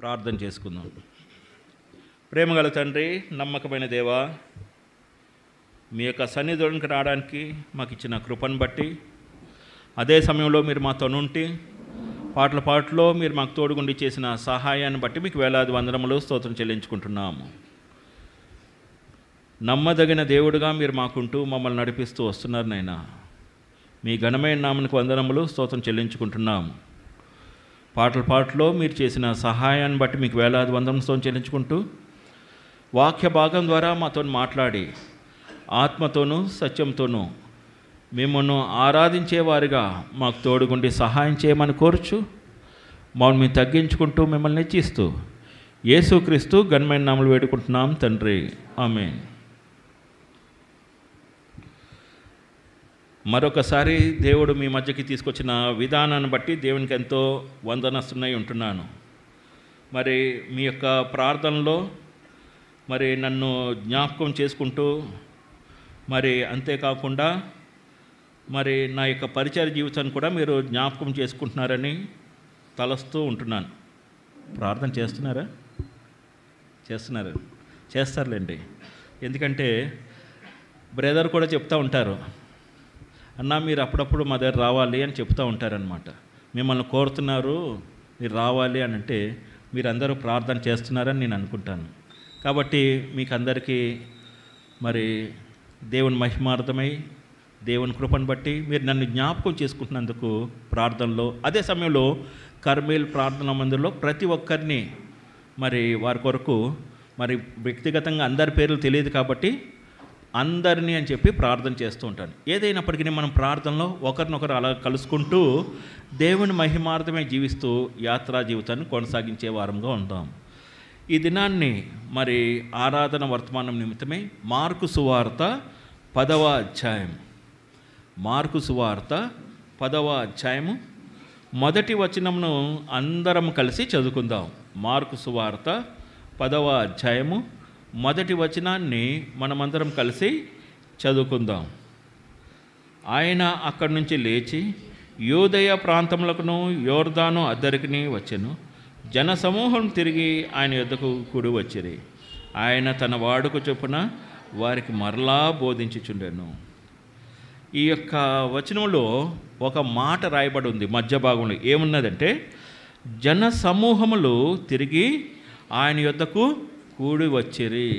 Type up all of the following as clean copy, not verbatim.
ప్రార్థన చేసుకుందాం. ప్రేమగల తండ్రి, నమ్మకమైన దేవా, మీ యొక్క సన్నిధిలోనికి రావడానికి మాకు ఇచ్చిన కృపను బట్టి, అదే సమయంలో మీరు మాతో ఉండి పాటలో మీరు మాకు తోడుగుండి చేసిన సహాయాన్ని బట్టి మీకు వేలాది వందనములు స్తోత్రం చెల్లించుకుంటున్నాము. నమ్మదగిన దేవుడుగా మీరు మాకుంటూ మమ్మల్ని నడిపిస్తూ వస్తున్నారు నాయనా. మీ ఘనమైన నామమునకు వందనములు స్తోత్రం చెల్లించుకుంటున్నాము. పాటలో మీరు చేసిన సహాయాన్ని బట్టి మీకు వేలాది వందనములు స్తోత్రం చెల్లించుకుంటూ, వాక్య భాగం ద్వారా మాతో మాట్లాడి ఆత్మతోనూ సత్యంతోనూ మిమ్మల్ని ఆరాధించేవారిగా మాకు తోడుగుండి సహాయం చేయమని కోరుచు, మమ్మల్ని మేము తగ్గించుకుంటూ మిమ్మల్ని హెచ్చిస్తూ యేసుక్రీస్తు ఘనమైన నామములో వేడుకుంటున్నాం తండ్రి, ఆమేన్. మరొకసారి దేవుడు మీ మధ్యకి తీసుకొచ్చిన విధానాన్ని బట్టి దేవునికి ఎంతో వందనస్తున్నాయి ఉంటున్నాను. మరి మీ యొక్క ప్రార్థనలో మరి నన్ను జ్ఞాపకం చేసుకుంటూ, మరి అంతేకాకుండా మరి నా యొక్క పరిచయ జీవితాన్ని కూడా మీరు జ్ఞాపకం చేసుకుంటున్నారని తలస్తూ ఉంటున్నాను. ప్రార్థన చేస్తున్నారా? చేస్తారులేండి. ఎందుకంటే బ్రదర్ కూడా చెప్తూ ఉంటారు, అన్నా మీరు అప్పుడప్పుడు మా దగ్గర రావాలి అని చెప్తూ ఉంటారనమాట. మిమ్మల్ని కోరుతున్నారు మీరు రావాలి అని అంటే మీరందరూ ప్రార్థన చేస్తున్నారని నేను అనుకుంటాను. కాబట్టి మీకు అందరికీ మరి దేవుని మహిమార్థమై దేవుని కృపను బట్టి మీరు నన్ను జ్ఞాపకం చేసుకుంటున్నందుకు ప్రార్థనలో, అదే సమయంలో కర్మేల్ ప్రార్థనా మందిరంలో ప్రతి ఒక్కరిని మరి వారి కొరకు మరి వ్యక్తిగతంగా అందరి పేర్లు తెలియదు కాబట్టి అందరినీ అని చెప్పి ప్రార్థన చేస్తూ ఉంటాను. ఏదైనప్పటికీ మనం ప్రార్థనలో ఒకరినొకరు అలా కలుసుకుంటూ దేవుని మహిమార్థమే జీవిస్తూ యాత్రా జీవితాన్ని కొనసాగించే వారంగా ఉంటాం. ఈ దినాన్ని మరి ఆరాధన వర్తమానం నిమిత్తమై మార్కు సువార్త 10వ అధ్యాయం, మార్కు సువార్త 10వ అధ్యాయము మొదటి వచనమును అందరం కలిసి చదువుకుందాం. మార్కు సువార్త 10వ అధ్యాయము మొదటి వచనాన్ని మనమందరం కలిసి చదువుకుందాం. ఆయన అక్కడి నుంచి లేచి యూదయ ప్రాంతములకును యోర్దాను అద్దరికిని వచ్చెను. జనసమూహం తిరిగి ఆయన యొద్దకు కూడి వచ్చిరి. ఆయన తన వాడుక చొప్పున వారికి మరలా బోధించుచుండెను. ఈ యొక్క వచనంలో ఒక మాట రాయబడి ఉంది మధ్య భాగంలో. ఏమున్నదంటే, జన సమూహములు తిరిగి ఆయన యొద్దకు కూడి వచ్చిరి.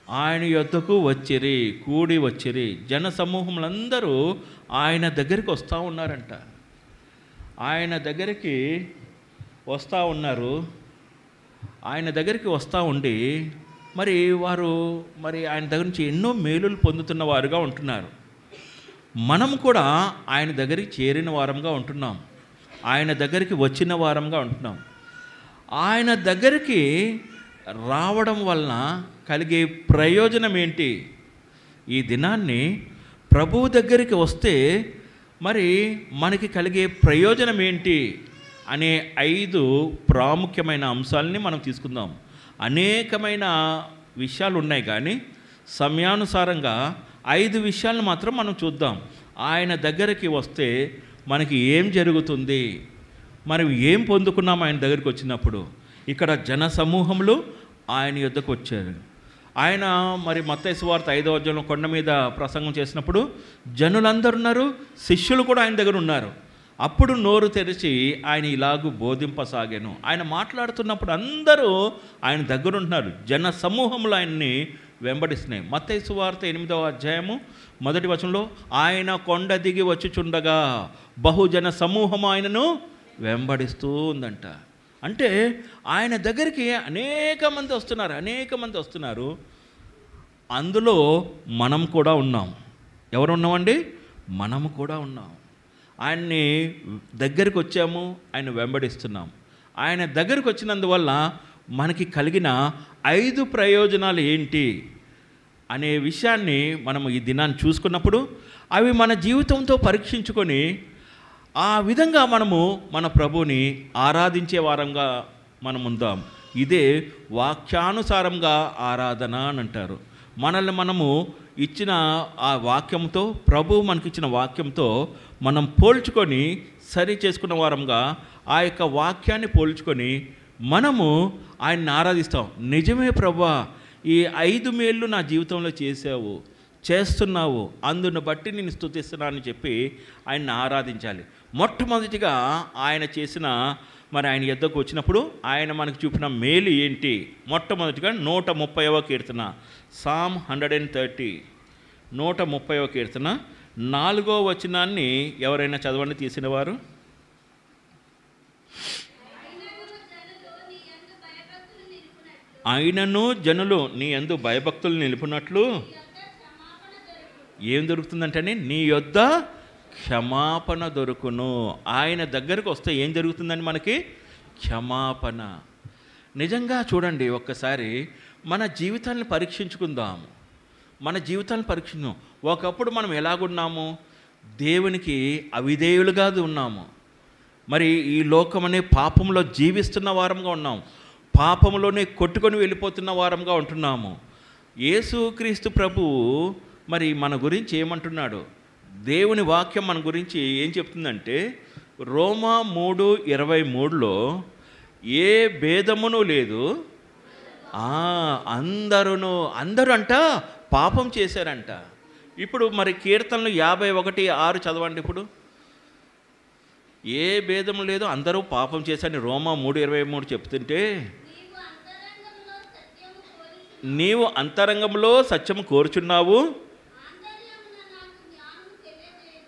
ఆయన యొద్దకు వచ్చిరి, కూడి వచ్చిరి. జన సమూహములందరూ ఆయన దగ్గరికి వస్తూ ఉన్నారంట. ఆయన దగ్గరికి వస్తూ ఉన్నారు. ఆయన దగ్గరికి వస్తూ ఉండి మరి వారు మరి ఆయన దగ్గర నుంచి ఎన్నో మేలులు పొందుతున్న వారుగా ఉంటున్నారు. మనం కూడా ఆయన దగ్గరికి చేరిన వారంగా ఉంటున్నాం. ఆయన దగ్గరికి వచ్చిన వారంగా ఉంటున్నాం. ఆయన దగ్గరికి రావడం వలన కలిగే ప్రయోజనం ఏంటి? ఈ దినాన్ని ప్రభువు దగ్గరికి వస్తే మరి మనకి కలిగే ప్రయోజనం ఏంటి అనే 5 ప్రాముఖ్యమైన అంశాలని మనం తీసుకుందాం. అనేకమైన విషయాలు ఉన్నాయి, కానీ సమయానుసారంగా 5 విషయాలను మాత్రం మనం చూద్దాం. ఆయన దగ్గరికి వస్తే మనకి ఏం జరుగుతుంది, మనం ఏం పొందుకున్నాం ఆయన దగ్గరికి వచ్చినప్పుడు. ఇక్కడ జన సమూహములు ఆయన యొద్దకు వచ్చారు. ఆయన మరి మత్తయి సువార్త 5వ అధ్యాయంలో కొండ మీద ప్రసంగం చేసినప్పుడు జనులందరూ ఉన్నారు, శిష్యులు కూడా ఆయన దగ్గర ఉన్నారు. అప్పుడు నోరు తెరిచి ఆయన ఇలాగూ బోధింపసాగాను. ఆయన మాట్లాడుతున్నప్పుడు అందరూ ఆయన దగ్గర ఉంటున్నారు. జన సమూహములు ఆయన్ని వెంబడిస్తున్నాయి. మత్తయి సువార్త 8వ అధ్యాయము మొదటి వచనంలో ఆయన కొండ దిగి వచ్చుచుండగా బహుజన సమూహం ఆయనను వెంబడిస్తూ ఉందంట. అంటే ఆయన దగ్గరికి అనేక మంది వస్తున్నారు. అందులో మనం కూడా ఉన్నాం. ఎవరు ఉన్నామండి? మనము కూడా ఉన్నాం. ఆయన్ని దగ్గరికి వచ్చాము, ఆయన వెంబడిస్తున్నాం. ఆయన దగ్గరికి వచ్చినందువల్ల మనకి కలిగిన 5 ప్రయోజనాలు ఏంటి అనే విషయాన్ని మనము ఈ దినాన్ని చూసుకున్నప్పుడు అవి మన జీవితంతో పరీక్షించుకొని ఆ విధంగా మనము మన ప్రభువుని ఆరాధించే వారంగా మనం ఉందాం. ఇదే వాక్యానుసారంగా ఆరాధన అని అంటారు. మనల్ని మనము ఇచ్చిన ఆ వాక్యంతో, ప్రభువు మనకిచ్చిన వాక్యంతో మనం పోల్చుకొని సరి చేసుకున్న వారంగా ఆ యొక్క వాక్యాన్ని పోల్చుకొని మనము ఆయన్ని ఆరాధిస్తాం. నిజమే ప్రభువా, ఈ 5 మేళ్ళు నా జీవితంలో చేసావు, చేస్తున్నావు, అందును బట్టి నేను స్తుతిస్తున్నానని చెప్పి ఆయన్ని ఆరాధించాలి. మొట్టమొదటిగా ఆయన చేసిన, మరి ఆయన యొద్దకు వచ్చినప్పుడు ఆయన మనకు చూపిన మేలు ఏంటి? మొట్టమొదటిగా 130వ కీర్తన, సామ్ 130, 130వ కీర్తన 4వ వచనాన్ని ఎవరైనా చదవండి తీసిన వారు. అయినను జనులు నీ యందు భయభక్తులు నిలుపునట్లు ఏం దొరుకుతుందంటే నీ యొద్ద క్షమాపణ దొరుకును. ఆయన దగ్గరకు వస్తే ఏం జరుగుతుందండి? మనకి క్షమాపణ. నిజంగా చూడండి, ఒక్కసారి మన జీవితాన్ని పరీక్షించుకుందాం. మన జీవితాన్ని పరీక్షించుకుందాం. ఒకప్పుడు మనం ఎలాగున్నాము? దేవునికి అవిధేయులుగా ఉన్నాము. మరి ఈ లోకం అనే పాపంలో జీవిస్తున్న వారంగా ఉన్నాము. పాపంలోనే కొట్టుకొని వెళ్ళిపోతున్న వారంగా ఉంటున్నాము. యేసుక్రీస్తు ప్రభువు మరి మన గురించి ఏమంటున్నాడు? దేవుని వాక్యం మన గురించి ఏం చెప్తుందంటే, రోమా 3:23లో ఏ భేదమును లేదు, అందరూ అంట పాపం చేశారంట. ఇప్పుడు మరి కీర్తనలు 51:6 చదవండి. ఇప్పుడు ఏ భేదము లేదు, అందరూ పాపం చేశారని రోమా 3:23 చెప్తుంటే, నీవు అంతరంగంలో సత్యము కోరుచున్నావు.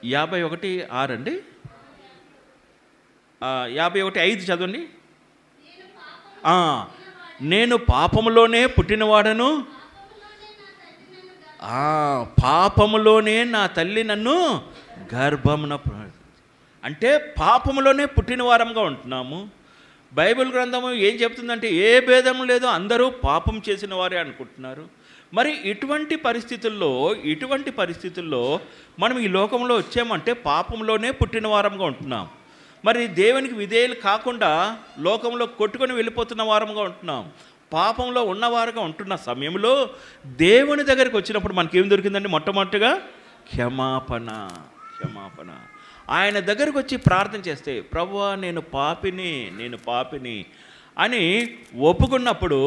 51:6 అండి, 51:5 చదవండి. నేను పాపములోనే పుట్టినవాడను, పాపములోనే నా తల్లి నన్ను గర్భమున. అంటే పాపములోనే పుట్టిన వారంగా ఉంటున్నాము. బైబిల్ గ్రంథము ఏం చెప్తుందంటే ఏ భేదం లేదు, అందరూ పాపం చేసిన వారే అనుకుంటున్నారు. మరి ఇటువంటి పరిస్థితుల్లో మనం ఈ లోకంలో వచ్చామంటే పాపంలోనే పుట్టిన వారంగా ఉంటున్నాం. మరి దేవునికి విధేయులు కాకుండా లోకంలో కొట్టుకొని వెళ్ళిపోతున్న వారంగా ఉంటున్నాం. పాపంలో ఉన్నవారుగా ఉంటున్న సమయంలో దేవుని దగ్గరికి వచ్చినప్పుడు మనకేం దొరికిందండి? మొట్టమొదటిగా క్షమాపణ. ఆయన దగ్గరకు వచ్చి ప్రార్థన చేస్తే, ప్రభువా నేను పాపిని అని ఒప్పుకున్నప్పుడు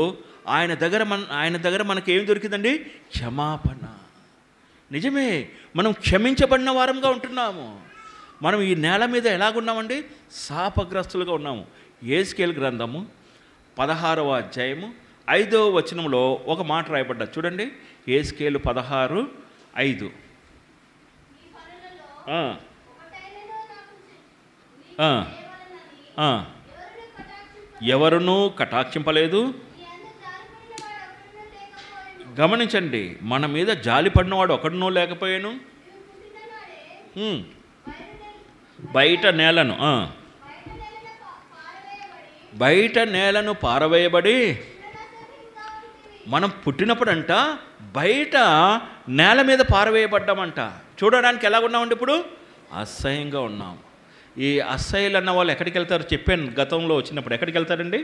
ఆయన దగ్గర మనకేం దొరికిందండి? క్షమాపణ. నిజమే, మనం క్షమించబడిన వారంగా ఉంటున్నాము. మనం ఈ నేల మీద ఎలాగున్నామండి? శాపగ్రస్తులుగా ఉన్నాము. యేస్కేలు గ్రంథము 16వ అధ్యాయము 5వ వచనంలో ఒక మాట రాయబడ్డా చూడండి. యేస్కేలు 16:5. ఎవరునూ కటాక్షింపలేదు. గమనించండి, మన మీద జాలి పడినవాడు ఒకడునూ లేకపోయాను. బయట నేలను పారవేయబడి, మనం పుట్టినప్పుడంట బయట నేల మీద పారవేయబడ్డామంట. చూడడానికి ఎలా ఉన్నామండి? ఇప్పుడు అసహ్యంగా ఉన్నాం. ఈ అసహ్యులు అన్న వాళ్ళు ఎక్కడికి వెళ్తారు చెప్పాను గతంలో వచ్చినప్పుడు. ఎక్కడికి వెళ్తారండి?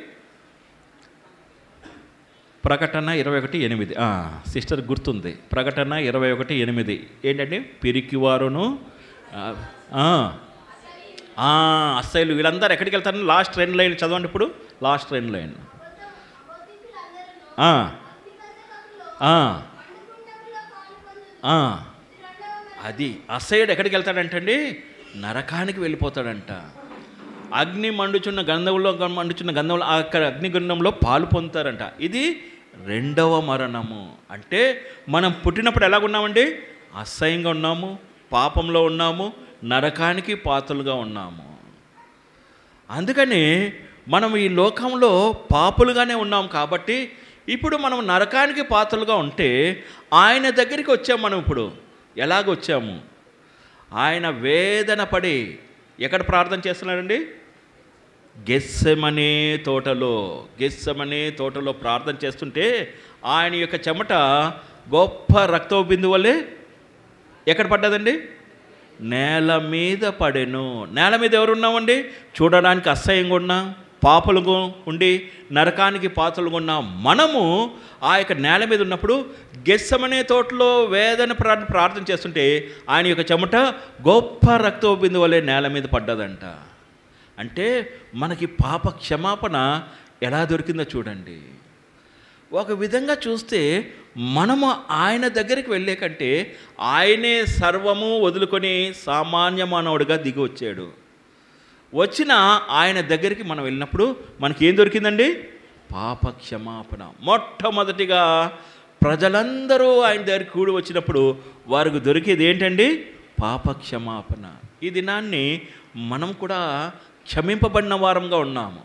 ప్రకటన 21:8. సిస్టర్ గుర్తుంది. ప్రకటన 21:8 ఏంటండి? పిరికివారును అసహ్యులు వీళ్ళందరూ ఎక్కడికి వెళ్తారని లాస్ట్ 2 లైన్ చదవండి. ఇప్పుడు లాస్ట్ 2 లైన్. అది అసహ్యుడు ఎక్కడికి వెళ్తాడంటండి? నరకానికి వెళ్ళిపోతాడంట. అగ్ని మండుచున్న గంధంలో అక్కడ అగ్నిగుండంలో పాలు పొందుతారంట. ఇది 2వ మరణము. అంటే మనం పుట్టినప్పుడు ఎలాగున్నామండి? అసహ్యంగా ఉన్నాము, పాపంలో ఉన్నాము, నరకానికి పాత్రలుగా ఉన్నాము. అందుకని మనం ఈ లోకంలో పాపులుగానే ఉన్నాం. కాబట్టి ఇప్పుడు మనం నరకానికి పాత్రలుగా ఉంటే ఆయన దగ్గరికి వచ్చాము. మనం ఇప్పుడు ఎలాగొచ్చాము? ఆయన వేదన పడి ఎక్కడ ప్రార్థన చేస్తున్నాడండి? గెత్సెమనే తోటలో ప్రార్థన చేస్తుంటే ఆయన యొక్క చెమట గొప్ప రక్తపు బిందువు వల్లే ఎక్కడ పడ్డదండి? నేల మీద పడెను. నేల మీద ఎవరు ఉన్నామండి? చూడడానికి అసహ్యంగా ఉన్నాం, పాపలుగా ఉండి నరకానికి పాత్రలుగా ఉన్నాం. మనము ఆ యొక్క నేల మీద ఉన్నప్పుడు గెత్సెమనే తోటలో వేదన ప్రార్థన చేస్తుంటే ఆయన యొక్క చెమట గొప్ప రక్తపు బిందువు వల్లే నేల మీద పడ్డదంట. అంటే మనకి పాప క్షమాపణ ఎలా దొరికిందో చూడండి. ఒక విధంగా చూస్తే మనము ఆయన దగ్గరికి వెళ్ళే కంటే ఆయనే సర్వము వదులుకొని సామాన్య మానవుడిగా దిగి వచ్చాడు. వచ్చిన ఆయన దగ్గరికి మనం వెళ్ళినప్పుడు మనకి ఏం దొరికిందండి? పాప క్షమాపణ. మొట్టమొదటిగా ప్రజలందరూ ఆయన దగ్గరికి కూడి వచ్చినప్పుడు వారికి దొరికేది ఏంటండి? పాప క్షమాపణ. ఈ దినాన్ని మనం కూడా క్షమింపబడిన వారంగా ఉన్నాము.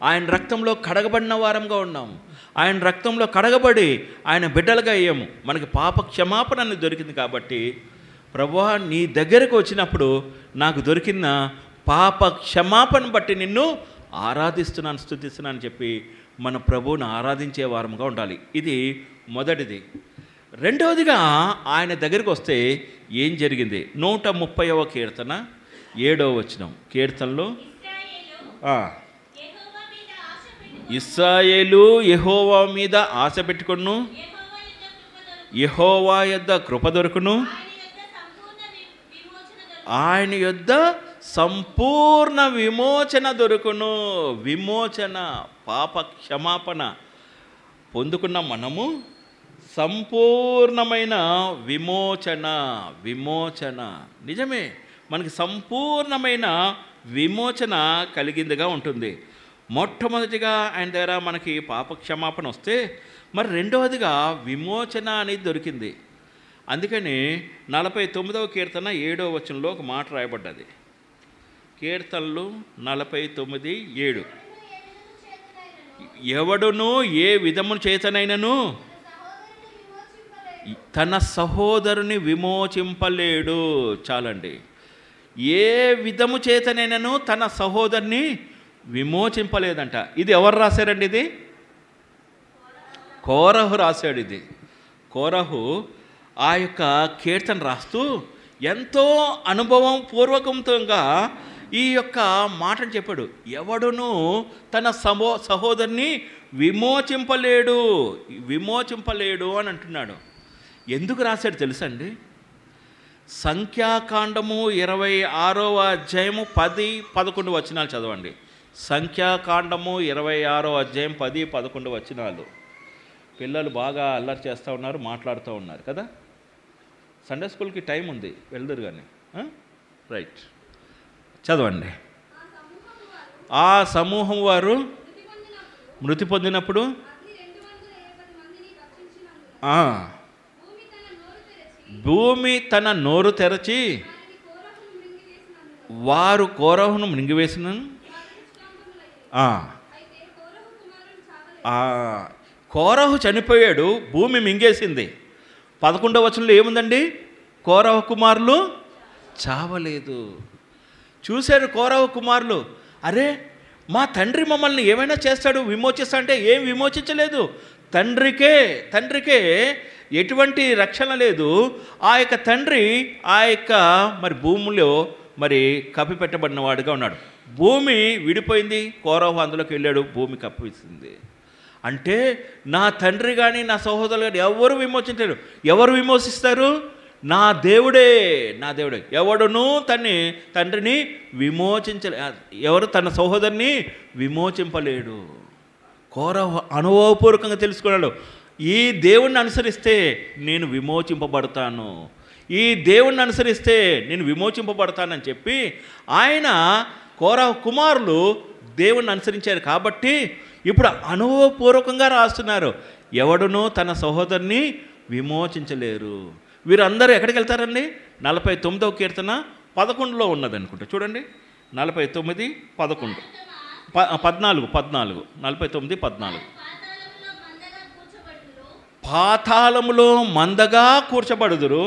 ఆయన రక్తంలో కడగబడిన వారంగా ఉన్నాము. ఆయన రక్తంలో కడగబడి ఆయన బిడ్డలుగా అయ్యాము. మనకి పాప క్షమాపణ అనేది దొరికింది. కాబట్టి ప్రభువా, నీ దగ్గరకు వచ్చినప్పుడు నాకు దొరికిన పాప క్షమాపణ బట్టి నిన్ను ఆరాధిస్తున్నాను, స్తుతిస్తున్నాను చెప్పి మన ప్రభువుని ఆరాధించే వారంగా ఉండాలి. ఇది మొదటిది. రెండవదిగా ఆయన దగ్గరికి వస్తే ఏం జరిగింది? 130వ కీర్తన 7వ వచనం. కీర్తనలో ఇశ్రాయేలు యెహోవా మీద ఆశ పెట్టుకొను, యెహోవా యొద్ద కృప దొరుకును, ఆయన యొద్ద సంపూర్ణ విమోచన దొరుకును. విమోచన, పాప క్షమాపణ పొందుకున్న మనము సంపూర్ణమైన విమోచన. నిజమే, మనకి సంపూర్ణమైన విమోచన కలిగిందిగా ఉంటుంది. మొట్టమొదటిగా ఆయన దగ్గర మనకి పాప క్షమాపణ వస్తే, మరి రెండవదిగా విమోచన అనేది దొరికింది. అందుకని 49వ కీర్తన 7వ వచనంలో ఒక మాట రాయబడ్డది. కీర్తనలు 49:7. ఎవడును ఏ విధము చేతనైనను తన సహోదరుని విమోచింపలేడు. చాలండి. ఏ విధము చేతనైనను తన సహోదరుని విమోచింపలేదంట. ఇది ఎవరు రాశారండి? ఇది కోరహు రాశాడు. ఇది కోరహు ఆ యొక్క కీర్తన రాస్తూ ఎంతో అనుభవం పూర్వకంగా ఈ యొక్క మాటను చెప్పాడు. ఎవడును తన సహోదరుని విమోచింపలేడు అని అంటున్నాడు. ఎందుకు రాశాడు తెలుసండి? సంఖ్యాకాండము 26వ అధ్యాయము 10-11 వచనాలు చదవండి. సంఖ్యాకాండము 26వ అధ్యాయం 10-11 వచనాలు. పిల్లలు బాగా అల్లరి చేస్తూ ఉన్నారు, మాట్లాడుతూ ఉన్నారు కదా. సండే స్కూల్కి టైం ఉంది, వెళ్దురు కానీ. రైట్, చదవండి. ఆ సమూహం వారు మృతి పొందినప్పుడు భూమి తన నోరు తెరచి వారు కోరహును మృంగివేసిన. కోరహు చనిపోయాడు, భూమి మింగేసింది. 11వ వచనంలో ఏముందండి? కోరహు కుమారులు చావలేదు. చూశారు కోరహు కుమారులు, అరే మా తండ్రి మమ్మల్ని ఏమైనా చేస్తాడు, విమోచిస్తా అంటే ఏం విమోచించలేదు. తండ్రికే ఎటువంటి రక్షణ లేదు. ఆ యొక్క తండ్రి ఆ యొక్క మరి భూమిలో మరి కప్పిపెట్టబడిన వాడుగా ఉన్నాడు. భూమి విడిపోయింది, కోరహు అందులోకి వెళ్ళాడు, భూమి కప్పిస్తుంది. అంటే నా తండ్రి కానీ నా సహోదరులు కానీ ఎవరు విమోచించలేరు. ఎవరు విమోచిస్తారు? నా దేవుడే. ఎవడును తండ్రిని ఎవరు తన సహోదరుని విమోచింపలేడు. కోరహు అనుభవపూర్వకంగా తెలుసుకున్నాడు, ఈ దేవుణ్ణి అనుసరిస్తే నేను విమోచింపబడతాను, ఈ దేవుణ్ణి అనుసరిస్తే నేను విమోచింపబడతానని చెప్పి ఆయన కోరహు కుమారులు దేవుణ్ణి అనుసరించారు. కాబట్టి ఇప్పుడు అనుభవపూర్వకంగా రాస్తున్నారు, ఎవడునూ తన సహోదరుని విమోచించలేరు. వీరందరూ ఎక్కడికి వెళ్తారండి? 49వ కీర్తన 11లో ఉన్నది అనుకుంటా. చూడండి, 49:11, 14, 49:14. పాతాళములో మందగా కూర్చబడుదురు,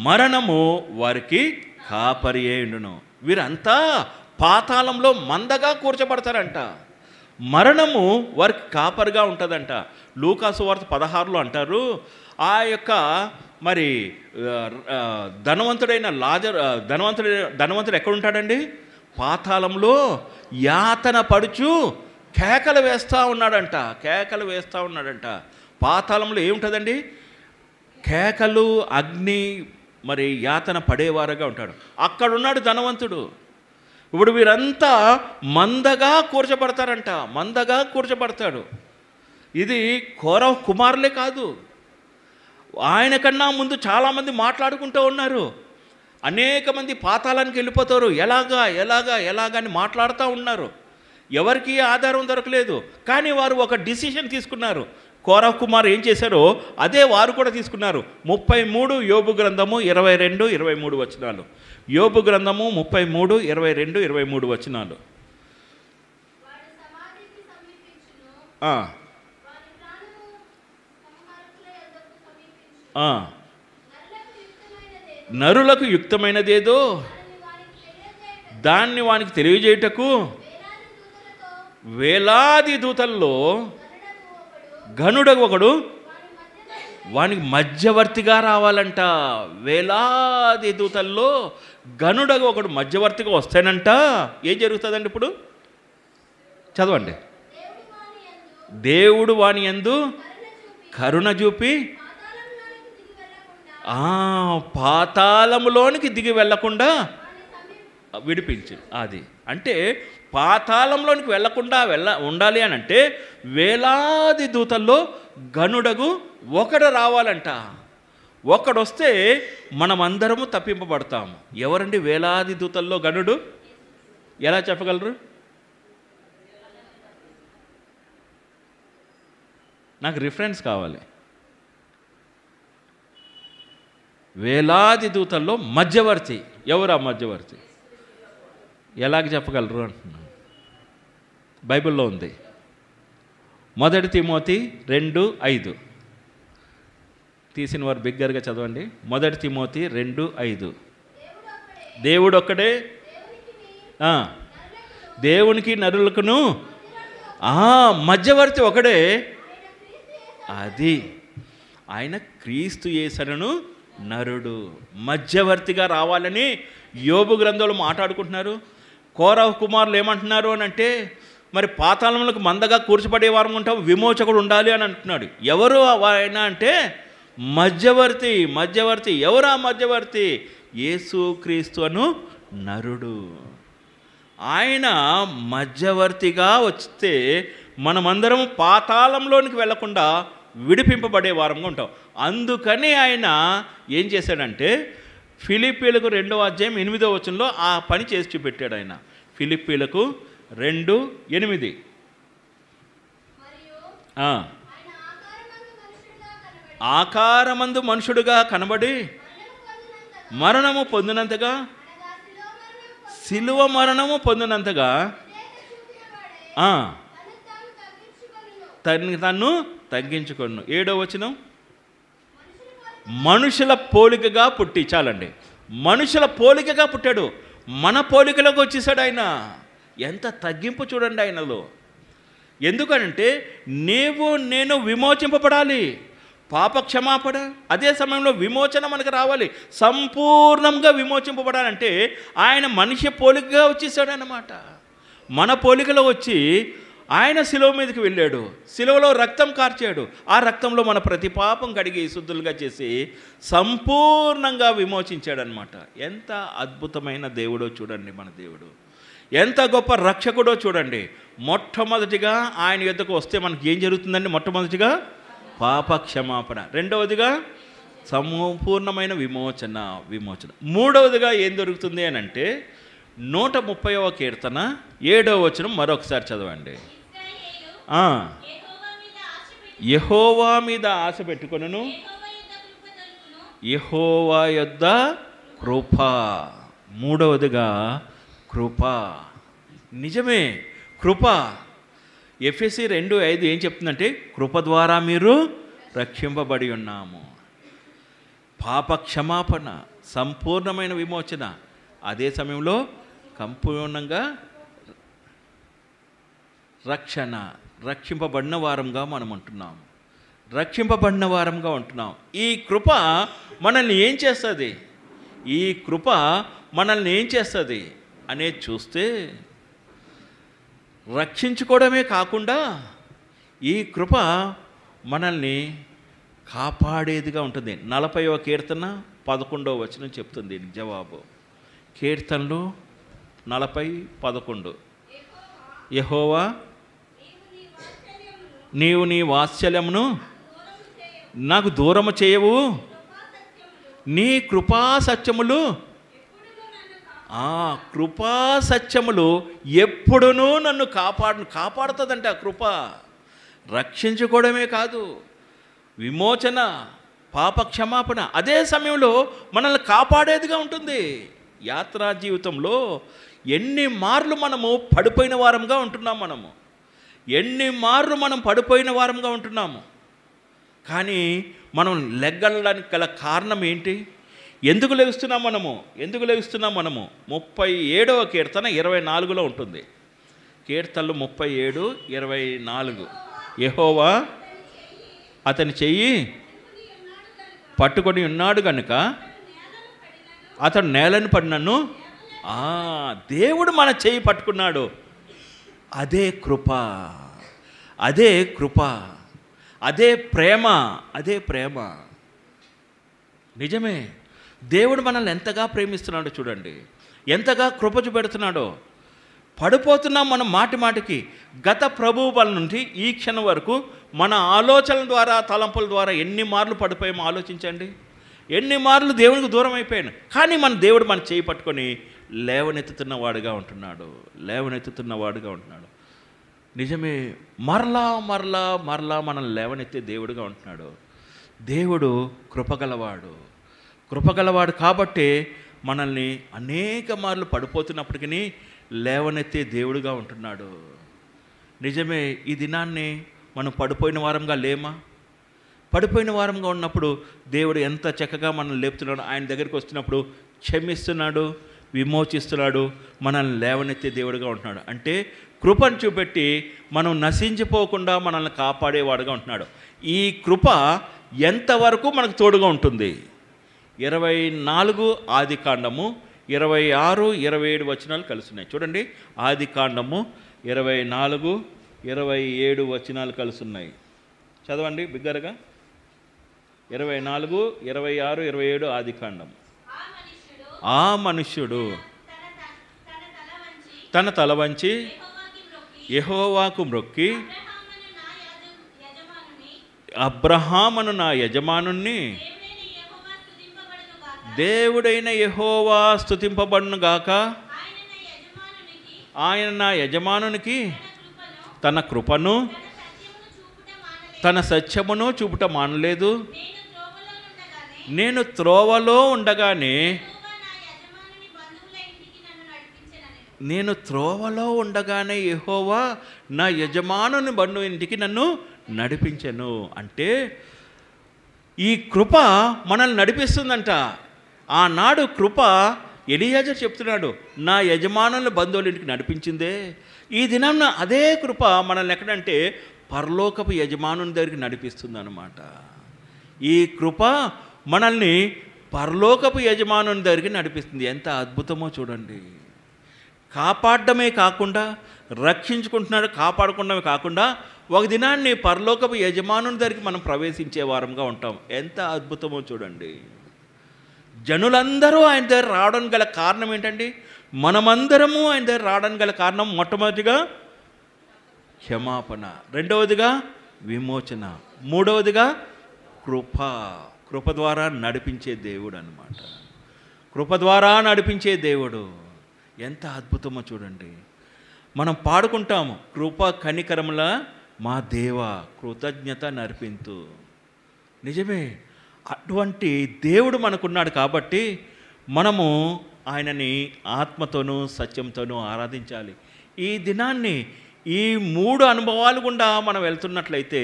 మరణము వారికి కాపరి అయ్యుండును. వీరంతా పాతాళంలో మందగా కూర్చబడతారంట. మరణము వారికి కాపరిగా ఉంటుందంట. లూకాసు వార్త 16లో అంటారు, ఆ యొక్క మరి ధనవంతుడు ఎక్కడుంటాడండి? పాతాళంలో యాతన పడుచు కేకలు వేస్తూ ఉన్నాడంట. పాతాళంలో ఏముంటుందండి? కేకలు, అగ్ని, మరి యాతన పడేవారుగా ఉంటాడు. అక్కడున్నాడు ధనవంతుడు. ఇప్పుడు వీరంతా మందగా కూర్చబడతారంట, మందగా కూర్చబడతాడు. ఇది కోరహు కుమారులే కాదు, ఆయన కన్నా ముందు చాలామంది మాట్లాడుకుంటూ ఉన్నారు. అనేక మంది పాతాళానికి వెళ్ళిపోతారు, ఎలాగా అని మాట్లాడుతూ ఉన్నారు. ఎవరికి ఆధారం దొరకలేదు, కానీ వారు ఒక డిసిషన్ తీసుకున్నారు. కోరహు కుమారు ఏం చేశారో అదే వారు కూడా తీసుకున్నారు. 33 యోబు గ్రంథము 22, 23 వచనాలు. యోబు గ్రంథము 33, 22, 23 వచనాలు. నరులకు యుక్తమైనదేదో దాన్ని వానికి తెలియజేయుటకు వేలాది దూతల్లో గనుడగు ఒకడు వానికి మధ్యవర్తిగా రావాలంట. వేలాది దూతల్లో గనుడగు ఒకడు మధ్యవర్తిగా వస్తానంట. ఏం జరుగుతుందండి ఇప్పుడు? చదవండి. దేవుడు వాని యందు కరుణ చూపి పాతాళములోనికి దిగి వెళ్ళకుండా విడిపించి. అది అంటే పాతాళంలోనికి వెళ్ళకుండా ఉండాలి అని అంటే వేలాది దూతల్లో గనుడగు ఒకడు రావాలంట. ఒకడొస్తే మనమందరము తప్పింపబడతాము. ఎవరండి వేలాది దూతల్లో గనుడు? ఎలా చెప్పగలరు? నాకు రిఫరెన్స్ కావాలి. వేలాది దూతల్లో మధ్యవర్తి ఎవరు? ఆ మధ్యవర్తి ఎలాగ చెప్పగలరు అంటున్నాను. బైబిల్లో ఉంది. 1 తిమోతి 2:5 తీసిన వారు బిగ్గరగా చదవండి. 1 తిమోతి 2:5. దేవుడు ఒక్కడే, దేవునికి నరులకును మధ్యవర్తి ఒకడే, అది ఆయన క్రీస్తు యేసును నరుడు. మధ్యవర్తిగా రావాలని యోబు గ్రంథంలో మాట్లాడుకుంటున్నారు. కోరహు కుమారులు ఏమంటున్నారు అని అంటే, మరి పాతాళములకు మందగా కూర్చబడే వారం ఉంటాం, విమోచకుడు ఉండాలి అని అంటున్నాడు. ఎవరు ఆయన అంటే మధ్యవర్తి. ఎవరు ఆ మధ్యవర్తి? యేసు క్రీస్తు అను నరుడు. ఆయన మధ్యవర్తిగా వస్తే మనమందరం పాతాళంలోనికి వెళ్లకుండా విడిపింపబడే వారంగా ఉంటాం. అందుకని ఆయన ఏం చేశాడంటే ఫిలిప్పీలకు 2వ అధ్యాయం 8వ వచనంలో ఆ పని చేసి చూపెట్టాడు. ఆయన ఫిలిప్పీలకు 2:8 ఆకారమందు మనుషుడుగా కనబడి మరణము పొందినంతగా, శిలువ మరణము పొందినంతగా తన్ను తగ్గించుకొను. 7వ వచనం, మనుషుల పోలికగా పుట్టి. చాలండి, మనుషుల పోలికగా పుట్టాడు. మన పోలికలోకి వచ్చేసాడు ఆయన. ఎంత తగ్గింపు చూడండి ఆయనలో. ఎందుకనంటే నేను విమోచింపబడాలి, పాప క్షమాపణ, అదే సమయంలో విమోచన మనకు రావాలి. సంపూర్ణంగా విమోచింపబడాలంటే ఆయన మనిషి పోలికగా వచ్చేసాడు అన్నమాట. మన పోలికలో వచ్చి ఆయన శిలువ మీదకి వెళ్ళాడు, శిలువలో రక్తం కార్చాడు. ఆ రక్తంలో మన ప్రతి పాపం కడిగి శుద్ధులుగా చేసి సంపూర్ణంగా విమోచించాడనమాట. ఎంత అద్భుతమైన దేవుడో చూడండి మన దేవుడు, ఎంత గొప్ప రక్షకుడో చూడండి. మొట్టమొదటిగా ఆయన యొద్దకు వస్తే మనకి ఏం జరుగుతుందండి? మొట్టమొదటిగా పాప క్షమాపణ, రెండవదిగా సంపూర్ణమైన విమోచన. మూడవదిగా ఏం దొరుకుతుంది అని అంటే 130వ కీర్తన 7వ వచనం మరొకసారి చదవండి. యెహోవా మీద ఆశ పెట్టుకొనును, యెహోవా యొద్ద కృప. మూడవదిగా కృప. నిజమే, కృప. ఎఫెసీ 2:5 ఏం చెప్తుందంటే కృప ద్వారా మీరు రక్షింపబడి ఉన్నాము. పాప క్షమాపణ, సంపూర్ణమైన విమోచన, అదే సమయంలో సంపూర్ణంగా రక్షణ. రక్షింపబడిన వారంగా మనం ఉంటున్నాము, రక్షింపబడిన వారంగా ఉంటున్నాం. ఈ కృప మనల్ని ఏం చేస్తుంది? ఈ కృప మనల్ని ఏం చేస్తుంది అనేది చూస్తే రక్షించుకోవడమే కాకుండా ఈ కృప మనల్ని కాపాడేదిగా ఉంటుంది. 40వ కీర్తన 11వ వచనం చెప్తుంది జవాబు. కీర్తనలు 40:11. యెహోవా నీవు నీ వాత్సల్యమును నాకు దూరము చేయవు, నీ కృపా సత్యములు కృపా సత్యములు ఎప్పుడునూ నన్ను కాపాడుతుందంట. ఆ కృప రక్షించుకోవడమే కాదు, విమోచన, పాప క్షమాపణ, అదే సమయంలో మనల్ని కాపాడేదిగా ఉంటుంది. యాత్రా జీవితంలో ఎన్ని మార్లు మనము పడిపోయిన వారంగా ఉంటున్నాము, ఎన్ని మార్లు మనం పడిపోయిన వారంగా ఉంటున్నాము. కానీ మనం లెగ్గడానికి గల కారణం ఏంటి? ఎందుకు లెగుస్తున్నాం మనము? 37వ కీర్తన 24లో ఉంటుంది. కీర్తనలు 37:24. యెహోవా అతని చెయ్యి పట్టుకొని ఉన్నాడు కనుక అతడు నేలను పడినను. దేవుడు మన చెయ్యి పట్టుకున్నాడు. అదే కృప, అదే కృప, అదే ప్రేమ, అదే ప్రేమ. నిజమే, దేవుడు మనల్ని ఎంతగా ప్రేమిస్తున్నాడో చూడండి, ఎంతగా కృప చూపెడుతున్నాడో. పడిపోతున్నాం మనం మాటికి. గత ప్రభువు వల్ల నుండి ఈ క్షణం వరకు మన ఆలోచనల ద్వారా, తలంపుల ద్వారా ఎన్ని మార్లు పడిపోయామో ఆలోచించండి. ఎన్ని మార్లు దేవునికి దూరం అయిపోయాను. కానీ మన దేవుడు మన చేయి పట్టుకొని లేవనెత్తుతున్నవాడుగా ఉంటున్నాడు. నిజమే, మరలా మరలా మరలా మనల్ని లేవనెత్తే దేవుడుగా ఉంటున్నాడు. దేవుడు కృపగలవాడు కాబట్టే మనల్ని అనేక మార్లు పడిపోతున్నప్పటికీ లేవనెత్తే దేవుడుగా ఉంటున్నాడు. నిజమే, ఈ దినాన్ని మనం పడిపోయిన వారంగా లేమా? పడిపోయిన వారంగా ఉన్నప్పుడు దేవుడు ఎంత చక్కగా మనల్ని లేపుతున్నాడు. ఆయన దగ్గరికి వస్తున్నప్పుడు క్షమిస్తున్నాడు, విమోచిస్తున్నాడు, మనల్ని లేవనెత్తే దేవుడుగా ఉంటున్నాడు. అంటే కృపను చూపెట్టి మనం నశించిపోకుండా మనల్ని కాపాడేవాడుగా ఉంటున్నాడు. ఈ కృప ఎంతవరకు మనకు తోడుగా ఉంటుంది? 24 ఆదికాండము 26, 27 వచనాలు కలిసి ఉన్నాయి. చూడండి, ఆదికాండము 24, 27 వచనాలు కలిసి ఉన్నాయి. చదవండి బిగ్గరగా. 24, 26, 27 ఆదికాండం. ఆ మనుష్యుడు తన తల వంచి యెహోవాకు మ్రొక్కి, అబ్రహామును నా యజమానుణ్ణి, దేవుడైన యెహోవా స్తుతింపబడునుగాక, ఆయన నా యజమానునికి తన కృపను తన సత్యమును చూపుట మానలేదు. నేను త్రోవలో ఉండగానే యెహోవా నా యజమానుని బంధువు ఇంటికి నన్ను నడిపించెను. అంటే ఈ కృప మనల్ని నడిపిస్తుందంట. ఆనాడు కృప ఎలియాజరు చెప్తున్నాడు, నా యజమానుల బంధువుల ఇంటికి నడిపించిందే. ఈ దినం అదే కృప మనల్ని ఎక్కడంటే పరలోకపు యజమానుని దగ్గరికి నడిపిస్తుంది అన్నమాట. ఈ కృప మనల్ని పరలోకపు యజమానుని దగ్గరికి నడిపిస్తుంది. ఎంత అద్భుతమో చూడండి. కాపాడమే కాకుండా రక్షించుకుంటున్నాడు, కాపాడకుండమే కాకుండా ఒక దినాన్ని పరలోకపు యజమానుని దగ్గరికి మనం ప్రవేశించే వారంగా ఉంటాం. ఎంత అద్భుతమో చూడండి. జనులందరూ ఆయన దగ్గర రావడానికి గల కారణం ఏంటండి? మనమందరము ఆయన దగ్గర రావడానికి గల కారణం మొట్టమొదటిగా క్షమాపణ, రెండవదిగా విమోచన, మూడవదిగా కృప ద్వారా నడిపించే దేవుడు అన్నమాట. కృప ద్వారా నడిపించే దేవుడు ఎంత అద్భుతమో చూడండి. మనం పాడుకుంటాము, కృప కనికరముల మా దేవ కృతజ్ఞత నర్పింతు. నిజమే, అటువంటి దేవుడు మనకున్నాడు కాబట్టి మనము ఆయనని ఆత్మతోనూ సత్యంతోనూ ఆరాధించాలి. ఈ దినాన్ని ఈ 3 అనుభవాలు గుండా మనం వెళ్తున్నట్లయితే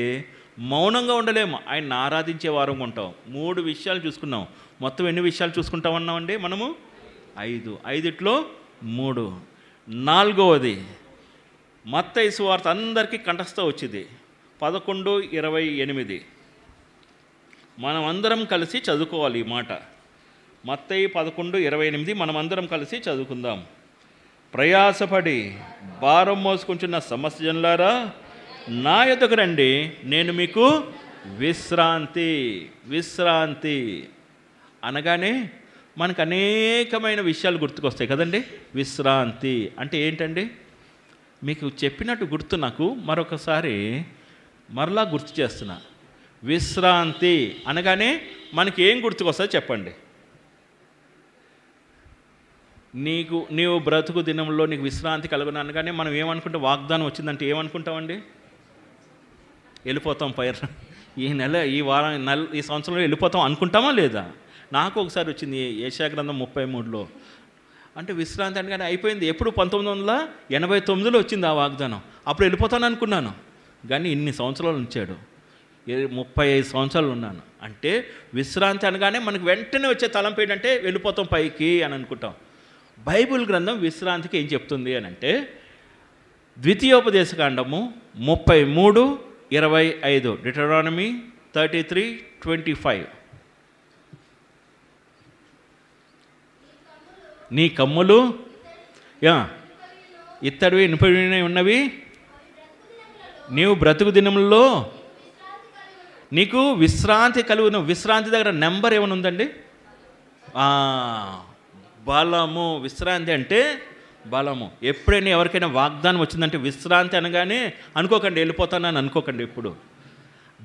మౌనంగా ఉండలేము, ఆయన్ని ఆరాధించే వారం ఉంటాం. 3 విషయాలు చూసుకున్నాం. మొత్తం ఎన్ని విషయాలు చూసుకుంటామన్నామండి మనము? 5. 5ట్లో 3. 4వది మత్తయి సువార్త అందరికీ కంఠస్థ వచ్చింది, 11:28. మనం అందరం కలిసి చదువుకోవాలి ఈ మాట. మత్తయి 11:28 మనమందరం కలిసి చదువుకుందాం. ప్రయాసపడి భారం మోసుకుంటున్న సమస్త జనులారా నా యొద్దకు రండి, నేను మీకు విశ్రాంతి అనగానే మనకు అనేకమైన విషయాలు గుర్తుకొస్తాయి కదండి. విశ్రాంతి అంటే ఏంటండి? మీకు చెప్పినట్టు గుర్తు నాకు మరలా గుర్తు చేస్తున్నా. విశ్రాంతి అనగానే మనకి ఏం గుర్తుకొస్తుందో చెప్పండి. నీవు బ్రతుకు దినంలో నీకు విశ్రాంతి కలుగును అనగానే మనం ఏమనుకుంటాం? వాగ్దానం వచ్చిందంటే ఏమనుకుంటామండి? వెళ్ళిపోతాం ఈ నెల, ఈ వారం, ఈ సంవత్సరంలో వెళ్ళిపోతాం అనుకుంటామా లేదా? నాకు ఒకసారి వచ్చింది యెషయా గ్రంథం 33లో. అంటే విశ్రాంతి అనగానే అయిపోయింది. ఎప్పుడు 1989లో వచ్చింది ఆ వాగ్దానం. అప్పుడు వెళ్ళిపోతాను అనుకున్నాను, కానీ ఇన్ని సంవత్సరాలు ఉంచాడు. 35 సంవత్సరాలు ఉన్నాను. అంటే విశ్రాంతి అనగానే మనకు వెంటనే వచ్చే తలంపు ఏంటంటే వెళ్ళిపోతాం పైకి అని అనుకుంటాం. బైబిల్ గ్రంథం విశ్రాంతికి ఏం చెప్తుంది అని అంటే, ద్వితీయోపదేశకాండము 33:25, డిటరానమీ 33:25. నీ కమ్ములు ఇత్తడివి ఇనుపడివి ఉన్నవి, నీవు బ్రతుకు దినములలో నీకు విశ్రాంతి కలుగును. విశ్రాంతి దగ్గర నెంబర్ ఏమైనా ఉందండి? బలము. విశ్రాంతి అంటే బలము. ఎప్పుడైనా ఎవరికైనా వాగ్దానం వచ్చిందంటే విశ్రాంతి అనగానే అనుకోకండి వెళ్ళిపోతానని అనుకోకండి. ఇప్పుడు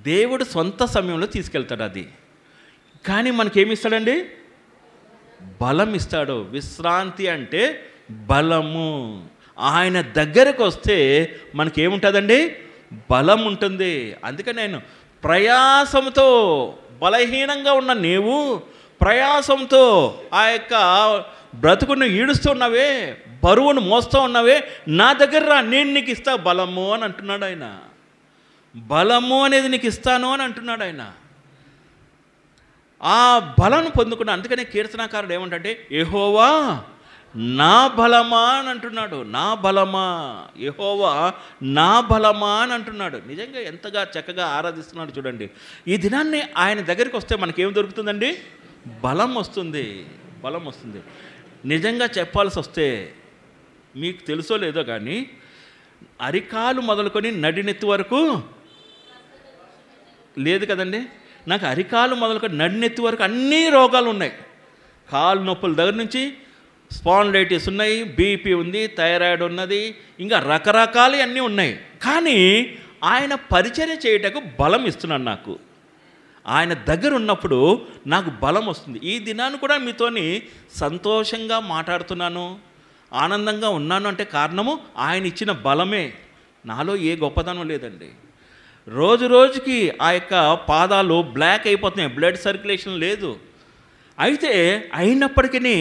దేవుడు సొంత సమయంలో తీసుకెళ్తాడు అది. కానీ మనకేమి ఇస్తాడండి? బలం ఇస్తాడు. విశ్రాంతి అంటే బలము. ఆయన దగ్గరకు వస్తే మనకేముంటుందండి? బలం ఉంటుంది. అందుకని నేను ప్రయాసంతో, బలహీనంగా ఉన్న నీవు ప్రయాసంతో ఆ యొక్క బ్రతుకును ఈడుస్తున్నావే, బరువును మోస్తూ ఉన్నావే, నా దగ్గర రా, నేను నీకు ఇస్తా బలము అని అంటున్నాడు ఆయన. బలము అనేది నీకు ఇస్తాను అని అంటున్నాడు ఆయన. ఆ బలాన్ని పొందుకున్నా. అందుకనే కీర్తనాకారుడు ఏమంటే, యెహోవా నా బలమా అని అంటున్నాడు. నా బలమా, యెహోవా నా బలమా అని అంటున్నాడు. నిజంగా ఎంతగా చక్కగా ఆరాధిస్తున్నాడు చూడండి. ఈ దినాన్ని ఆయన దగ్గరికి వస్తే మనకేం దొరుకుతుందండి? బలం వస్తుంది. బలం వస్తుంది. నిజంగా చెప్పాల్సి వస్తే మీకు తెలుసో లేదో కానీ అరికాలు మొదలుకొని నడినెత్తి వరకు లేదు కదండి. నాకు అరికాలు మొదలుకొని నడినెత్తి వరకు అన్ని రోగాలు ఉన్నాయి. కాలు నొప్పుల దగ్గర నుంచి స్పాండిలైటిస్ ఉన్నాయి, బీపీ ఉంది, థైరాయిడ్ ఉన్నది, ఇంకా రకరకాలు అన్నీ ఉన్నాయి. కానీ ఆయన పరిచర్య చేయటకు బలం ఇస్తున్నాడు నాకు. ఆయన దగ్గర ఉన్నప్పుడు నాకు బలం వస్తుంది. ఈ దినాన్ని కూడా మీతోని సంతోషంగా మాట్లాడుతున్నాను, ఆనందంగా ఉన్నాను అంటే కారణము ఆయన ఇచ్చిన బలమే. నాలో ఏ గొప్పతనం లేదండి. రోజు రోజుకి ఆ యొక్క పాదాలు బ్లాక్ అయిపోతున్నాయి, బ్లడ్ సర్క్యులేషన్ లేదు. అయితే అయినప్పటికీ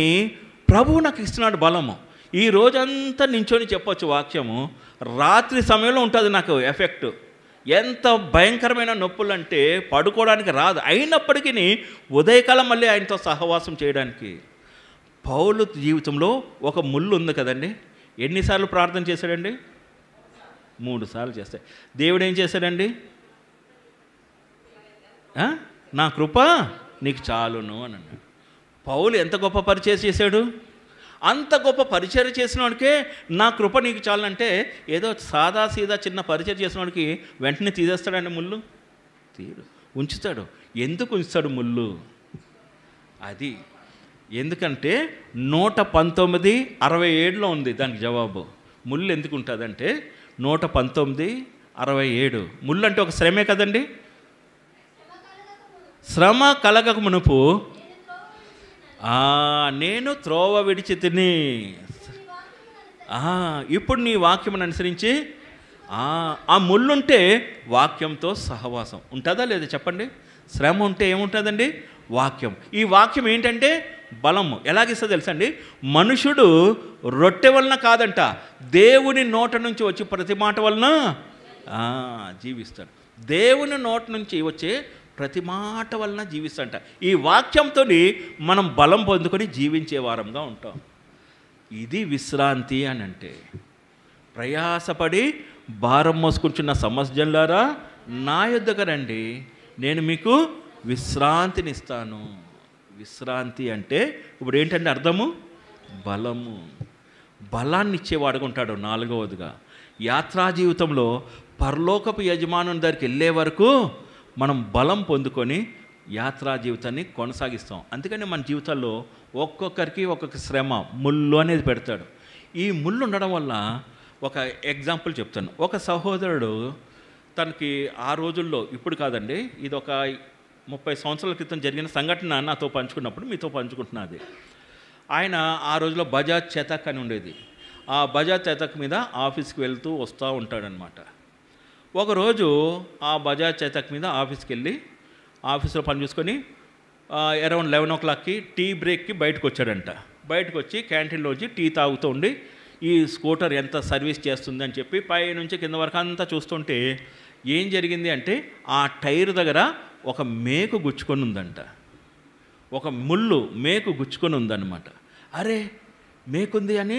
ప్రభువు నాకు ఇస్తున్నాడు బలము. ఈ రోజంతా నించొని చెప్పొచ్చు వాక్యము, రాత్రి సమయంలో ఉంటుంది నాకు ఎఫెక్ట్. ఎంత భయంకరమైన నొప్పులు అంటే పడుకోవడానికి రాదు. అయినప్పటికీ ఉదయకాలం మళ్ళీ ఆయనతో సహవాసం చేయడానికి. పౌలు జీవితంలో ఒక ముళ్ళు ఉంది కదండి. ఎన్నిసార్లు ప్రార్థన చేశాడండి? 3 సార్లు చేస్తాయి. దేవుడు ఏం చేశాడండి? నా కృప నీకు చాలును అని అన్నాడు. పౌలు ఎంత గొప్ప పరిచయం చేశాడు? అంత గొప్ప పరిచయం చేసిన వాడికే నా కృప నీకు చాలంటే, ఏదో సాదా సీదా చిన్న పరిచయం చేసిన వాడికి వెంటనే తీసేస్తాడండి ముళ్ళు? తీరు, ఉంచుతాడు. ఎందుకు ఉంచుతాడు ముళ్ళు? అది ఎందుకంటే 119:67లో ఉంది దానికి జవాబు. ముళ్ళు ఎందుకు ఉంటుందంటే 119:67. ముళ్ళు అంటే ఒక శ్రమే కదండి. శ్రమ కలగక మునుపు నేను త్రోవ విడిచి తిని, ఇప్పుడు నీ వాక్యమును అనుసరించి. ఆ ముళ్ళుంటే వాక్యంతో సహవాసం ఉంటుందా లేదా చెప్పండి? శ్రమ ఉంటే ఏముంటుందండి? వాక్యం. ఈ వాక్యం ఏంటంటే బలము. ఎలాగిస్తుందో తెలుసండి? మనుషుడు రొట్టె వలన కాదంట, దేవుని నోట నుంచి వచ్చి ప్రతి మాట వలన జీవిస్తాడు. దేవుని నోట నుంచి వచ్చే ప్రతి మాట వలన జీవిస్తాంట. ఈ వాక్యంతో మనం బలం పొందుకొని జీవించే వారంగా ఉంటాం. ఇది విశ్రాంతి అని అంటే. ప్రయాసపడి భారం మోసుకుంటున్న సమస్యలారా నా యొద్దకు రండి, నేను మీకు విశ్రాంతిని ఇస్తాను. విశ్రాంతి అంటే ఇప్పుడు ఏంటంటే అర్థము? బలము. బలాన్ని ఇచ్చేవాడుగా ఉంటాడు. 4వదిగా యాత్రా జీవితంలో పరలోకపు యజమానుని దగ్గరికి వెళ్ళే వరకు మనం బలం పొందుకొని యాత్రా జీవితాన్ని కొనసాగిస్తాం. అందుకని మన జీవితాల్లో ఒక్కొక్కరికి ఒక్కొక్క శ్రమ, ముళ్ళు అనేది పెడతాడు. ఈ ముళ్ళు ఉండడం వల్ల ఒక ఎగ్జాంపుల్ చెప్తాను. ఒక సహోదరుడు తనకి ఆ రోజుల్లో, ఇప్పుడు కాదండి, ఇది ఒక 30 సంవత్సరాల క్రితం జరిగిన సంఘటన నాతో పంచుకున్నప్పుడు మీతో పంచుకుంటున్నది. ఆయన ఆ రోజులో బజాజ్ చేతక్ అని ఉండేది. ఆ బజాజ్ చేతక్ మీద ఆఫీస్కి వెళ్తూ వస్తూ ఉంటాడనమాట. ఒకరోజు ఆ బజాజ్ చేతక్ మీద ఆఫీస్కి వెళ్ళి ఆఫీస్లో పని చూసుకొని అరౌండ్ 11 o'clockకి టీ బ్రేక్కి బయటకు వచ్చాడంట. బయటకు వచ్చి క్యాంటీన్లోంచి టీ తాగుతూ ఉండి ఈ స్కూటర్ ఎంత సర్వీస్ చేస్తుంది అని చెప్పి పై నుంచి కింద వరకు అంతా చూస్తుంటే ఏం జరిగింది అంటే ఆ టైర్ దగ్గర ఒక మేకు గుచ్చుకొని ఉందంట. ఒక ముళ్ళు మేకు గుచ్చుకొని ఉందన్నమాట. అరే మేకుంది అని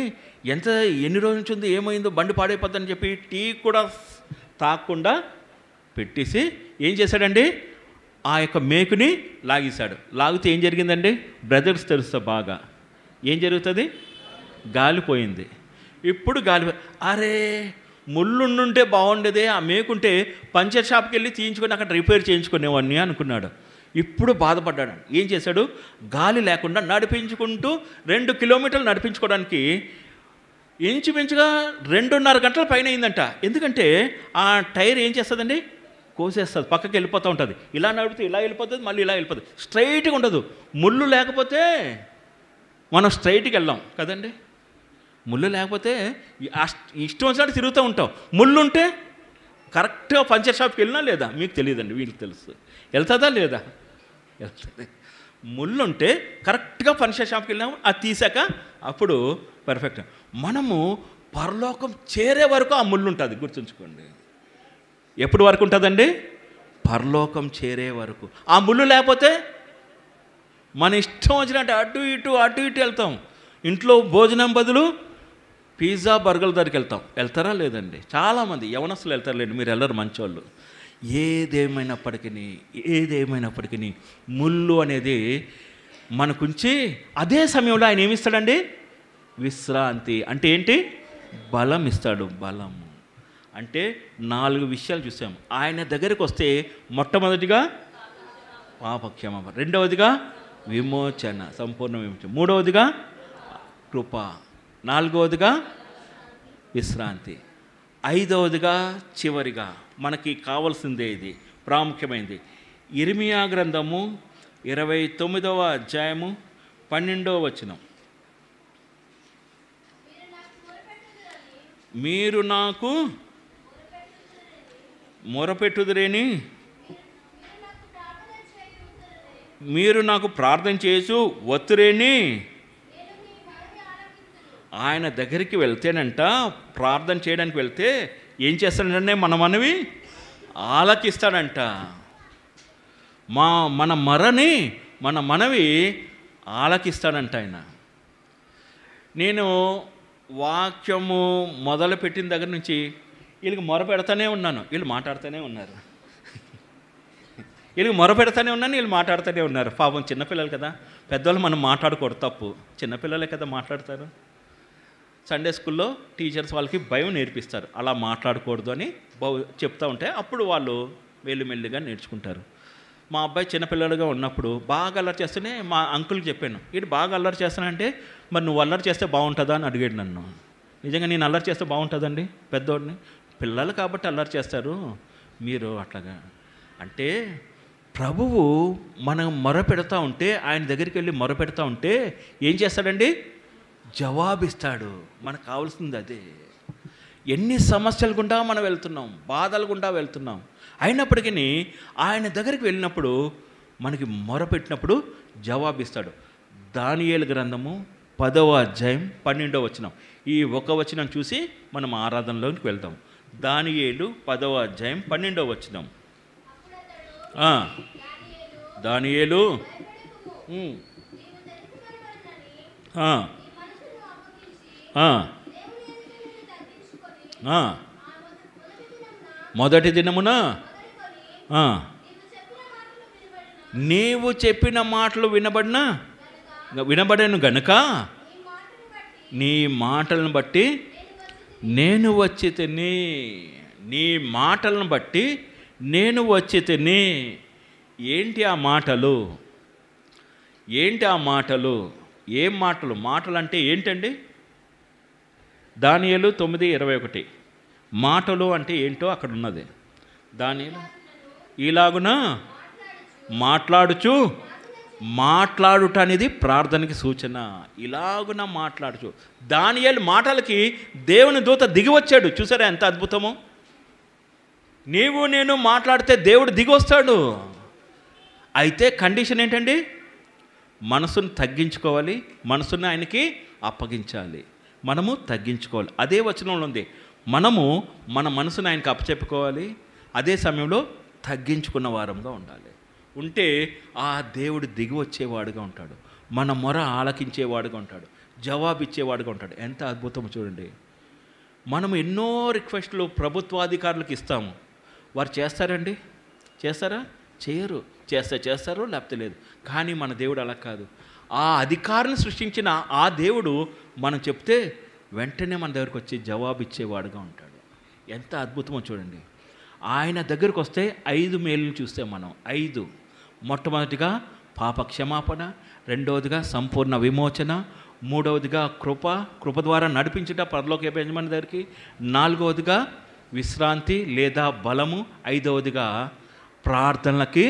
ఎన్ని రోజుల నుంచి ఉంది, ఏమైందో, బండి పాడైపోద్దని చెప్పి టీ కూడా తాగకుండా పెట్టేసి ఏం చేశాడండి, ఆ యొక్క మేకుని లాగేశాడు. లాగితే ఏం జరిగిందండి, బ్రదర్స్ తెలుస్తా బాగా ఏం జరుగుతుంది, గాలిపోయింది. ఇప్పుడు అరే ముళ్ళుండుంటే బాగుండేదే, ఆ మేకుంటే పంచర్ షాప్కి వెళ్ళి తీయించుకొని అక్కడ రిపేర్ చేయించుకునేవాడిని అనుకున్నాడు. ఇప్పుడు బాధపడ్డాడు. ఏం చేశాడు, గాలి లేకుండా నడిపించుకుంటూ 2 కిలోమీటర్లు నడిపించుకోవడానికి ఇంచుమించుగా 2.5 గంటల పైన అయిందంట. ఎందుకంటే ఆ టైర్ ఏం చేస్తుందండి, కోసేస్తుంది, పక్కకి వెళ్ళిపోతూ ఉంటుంది. ఇలా నడిపితే ఇలా వెళ్ళిపోతుంది, మళ్ళీ ఇలా వెళ్ళిపోతుంది, స్ట్రైట్గా ఉండదు. ముళ్ళు లేకపోతే మనం స్ట్రైట్కి వెళ్ళాం కదండి. ముళ్ళు లేకపోతే ఇష్టం వచ్చినట్టు తిరుగుతూ ఉంటాం. ముళ్ళు ఉంటే కరెక్ట్గా పంచర్ షాప్కి వెళ్ళినా లేదా మీకు తెలియదండి, వీళ్ళకి తెలుసు, వెళ్తుందా లేదా, వెళ్తుంది. ముళ్ళు ఉంటే కరెక్ట్గా పంచర్ షాప్కి వెళ్ళినా అది తీసాక అప్పుడు పర్ఫెక్ట్. మనము పరలోకం చేరే వరకు ఆ ముళ్ళు ఉంటుంది, గుర్తుంచుకోండి. ఎప్పుడు వరకు ఉంటుందండి, పరలోకం చేరే వరకు. ఆ ముళ్ళు లేకపోతే మన ఇష్టం వచ్చినట్టు అటు ఇటు వెళ్తాం. ఇంట్లో భోజనం బదులు పిజ్జా బర్గర్ దగ్గరికి వెళ్తారా లేదండి? చాలామంది యవనస్తులు వెళ్తారులేండి, మీరు వెళ్ళరు, మంచోళ్ళు. ఏదేమైనప్పటికీ ముళ్ళు అనేది మనకుంచి అదే సమయంలో ఆయన ఏమిస్తాడండి, విశ్రాంతి. అంటే ఏంటి, బలం ఇస్తాడు. బలము అంటే 4 విషయాలు చూసాము. ఆయన దగ్గరికి వస్తే మొట్టమొదటిగా పాపక్షమ, రెండవదిగా విమోచన, సంపూర్ణ విమోచన, మూడవదిగా కృప, నాలుగవదిగా విశ్రాంతి, ఐదవదిగా చివరిగా మనకి కావాల్సిందే, ఇది ప్రాముఖ్యమైనది. ఇర్మియా గ్రంథము 29వ అధ్యాయము 12వ వచనం. మీరు నాకు మొరపెట్టుదురేని, మీరు నాకు ప్రార్థన చేసు వత్తురేని. ఆయన దగ్గరికి వెళ్తేనంట, ప్రార్థన చేయడానికి వెళ్తే ఏం చేస్తాడంటే మన మనవి ఆలకిస్తాడంట. మన మనవి ఆలకిస్తాడంట ఆయన. నేను వాక్యము మొదలుపెట్టిన దగ్గర నుంచి వీళ్ళకి మొరపెడతానే ఉన్నాను, వీళ్ళు మాట్లాడుతూనే ఉన్నారు. వీళ్ళకి మొరపెడతానే ఉన్నాను, వీళ్ళు మాట్లాడుతూనే ఉన్నారు. పాపం చిన్నపిల్లలు కదా, పెద్దవాళ్ళు మనం మాట్లాడకూడదు, తప్పు. చిన్నపిల్లలే కదా మాట్లాడతారు. సండే స్కూల్లో టీచర్స్ వాళ్ళకి భయం నేర్పిస్తారు, అలా మాట్లాడకూడదు అని చెప్తూ ఉంటే అప్పుడు వాళ్ళు మెల్లిమెల్లిగా నేర్చుకుంటారు. మా అబ్బాయి చిన్నపిల్లలుగా ఉన్నప్పుడు బాగా అల్లరి చేస్తేనే మా అంకుల్కి చెప్పాను, వీడు బాగా అల్లరి చేస్తానంటే మరి నువ్వు అల్లరి చేస్తే బాగుంటుందా అని అడిగాడు నన్ను. నిజంగా నేను అల్లరి చేస్తే బాగుంటుందండి, పెద్దోడిని, పిల్లలు కాబట్టి అల్లరి చేస్తారు మీరు అట్లాగా. అంటే ప్రభువు మనం మొరపెడతా ఉంటే, ఆయన దగ్గరికి వెళ్ళి మొరపెడతా ఉంటే ఏం చేస్తాడండి, జవాబిస్తాడు. మనకు కావాల్సింది అదే. ఎన్ని సమస్యలు గుండా మనం వెళ్తున్నాం, బాధలు గుండా వెళ్తున్నాం, అయినప్పటికీ ఆయన దగ్గరికి వెళ్ళినప్పుడు మనకి మొరపెట్టినప్పుడు జవాబిస్తాడు. దానియేలు గ్రంథము 10వ అధ్యాయం 12వ వచనం. ఈ ఒక వచనం చూసి మనం ఆరాధనలోకి వెళ్తాం. దానియేలు 10వ అధ్యాయం 12వ వచనం. దానియేలు మొదటి దినమున నీవు చెప్పిన మాటలు వినబడను గనుక నీ మాటలను బట్టి నేను వచ్చి తిని. నీ మాటలను బట్టి నేను వచ్చి తిని. ఏంటి ఆ మాటలు? ఏంటి ఆ మాటలు? ఏం మాటలు? మాటలు అంటే ఏంటండి? దానియేలు 9:21 మాటలు అంటే ఏంటో అక్కడ ఉన్నది. దానియేలు ఇలాగున మాట్లాడుచు, మాట్లాడుట అనేది ప్రార్థనకి సూచన. ఇలాగున మాట్లాడుచు. దానియేలు మాటలకి దేవుని దూత దిగి వచ్చాడు. చూసారా ఎంత అద్భుతమో? నీవు నేను మాట్లాడితే దేవుడు దిగి వస్తాడు. అయితే కండిషన్ ఏంటండి? మనసును తగ్గించుకోవాలి, మనసుని ఆయనకి అప్పగించాలి. మనము తగ్గించుకోవాలి. అదే వచనంలో ఉంది. మనము మన మనసును ఆయనకి అప్పచెప్పుకోవాలి, అదే సమయంలో తగ్గించుకున్న వారంగా ఉండాలి. ఉంటే ఆ దేవుడు దిగి వచ్చేవాడుగా ఉంటాడు, మన మొర ఆలకించేవాడుగా ఉంటాడు, జవాబు ఇచ్చేవాడుగా ఉంటాడు. ఎంత అద్భుతం చూడండి. మనం ఎన్నో రిక్వెస్ట్లు ప్రభుత్వాధికారులకు ఇస్తాము. వారు చేస్తారండి? చేస్తారా? చేయరు. చేస్తారు, లేకపోతే లేదు. కానీ మన దేవుడు అలా కాదు. ఆ అధికారిని సృష్టించిన ఆ దేవుడు మనం చెప్తే వెంటనే మన దగ్గరకు వచ్చి జవాబు ఇచ్చేవాడుగా ఉంటాడు. ఎంత అద్భుతమో చూడండి. ఆయన దగ్గరకు వస్తే 5 మేలుని చూస్తే మనం 5. మొట్టమొదటిగా పాప క్షమాపణ, రెండవదిగా సంపూర్ణ విమోచన, మూడవదిగా కృప ద్వారా నడిపించుట పరలోక యజమాని దగ్గరికి, నాలుగవదిగా విశ్రాంతి లేదా బలము, ఐదవదిగా ప్రార్థనలకి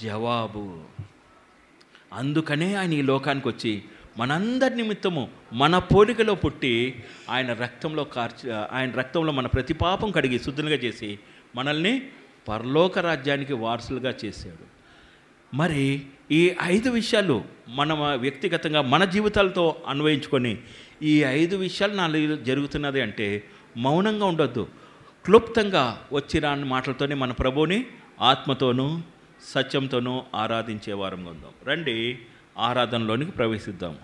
జవాబు. అందుకనే ఆయన ఈ లోకానికి వచ్చి మనందరి నిమిత్తము మన పోలికలో పుట్టి ఆయన రక్తంలో మన ప్రతి పాపం కడిగి శుద్ధులుగా చేసి మనల్ని పరలోక రాజ్యానికి వారసులుగా చేశాడు. మరి ఈ 5 విషయాలు మనం వ్యక్తిగతంగా మన జీవితాలతో అన్వయించుకొని ఈ 5 విషయాలు నాలో జరుగుతున్నది అంటే మౌనంగా ఉండొద్దు. క్లుప్తంగా వచ్చి రాని మాటలతోనే మన ప్రభువుని ఆత్మతోనూ సత్యంతోనూ ఆరాధించే వారంగా ఉందాం. రండి ఆరాధనలోనికి ప్రవేశిద్దాము.